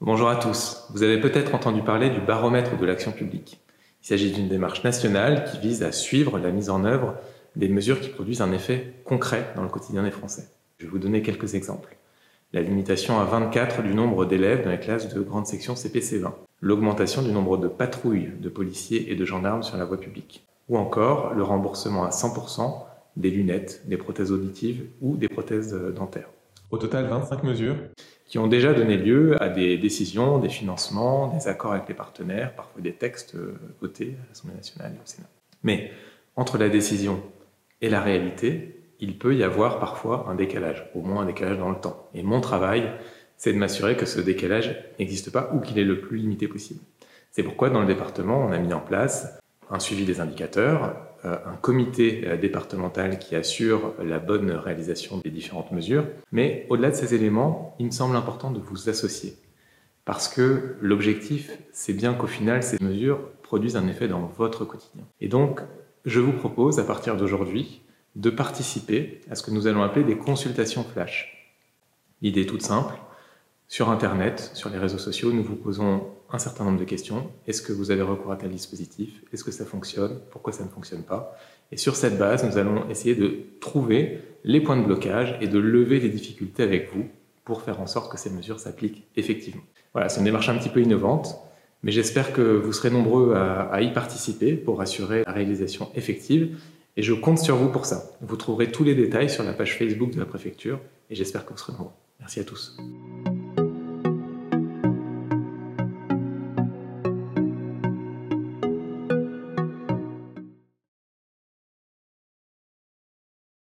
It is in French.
Bonjour à tous. Vous avez peut-être entendu parler du baromètre de l'action publique. Il s'agit d'une démarche nationale qui vise à suivre la mise en œuvre des mesures qui produisent un effet concret dans le quotidien des Français. Je vais vous donner quelques exemples. La limitation à 24 du nombre d'élèves dans les classes de grande section CP-C20, l'augmentation du nombre de patrouilles de policiers et de gendarmes sur la voie publique, ou encore le remboursement à 100% des lunettes, des prothèses auditives ou des prothèses dentaires. Au total, 25 mesures qui ont déjà donné lieu à des décisions, des financements, des accords avec les partenaires, parfois des textes votés à l'Assemblée nationale et au Sénat. Mais entre la décision et la réalité, il peut y avoir parfois un décalage, au moins un décalage dans le temps. Et mon travail, c'est de m'assurer que ce décalage n'existe pas ou qu'il est le plus limité possible. C'est pourquoi dans le département, on a mis en place un suivi des indicateurs, un comité départemental qui assure la bonne réalisation des différentes mesures. Mais au-delà de ces éléments, il me semble important de vous associer. Parce que l'objectif, c'est bien qu'au final, ces mesures produisent un effet dans votre quotidien. Et donc, je vous propose, à partir d'aujourd'hui, de participer à ce que nous allons appeler des consultations flash. L'idée est toute simple. Sur Internet, sur les réseaux sociaux, nous vous posons un certain nombre de questions. Est-ce que vous avez recours à tel dispositif? Est-ce que ça fonctionne? Pourquoi ça ne fonctionne pas? Et sur cette base, nous allons essayer de trouver les points de blocage et de lever les difficultés avec vous pour faire en sorte que ces mesures s'appliquent effectivement. Voilà, c'est une démarche un petit peu innovante, mais j'espère que vous serez nombreux à y participer pour assurer la réalisation effective. Et je compte sur vous pour ça. Vous trouverez tous les détails sur la page Facebook de la préfecture et j'espère que vous serez nombreux. Merci à tous.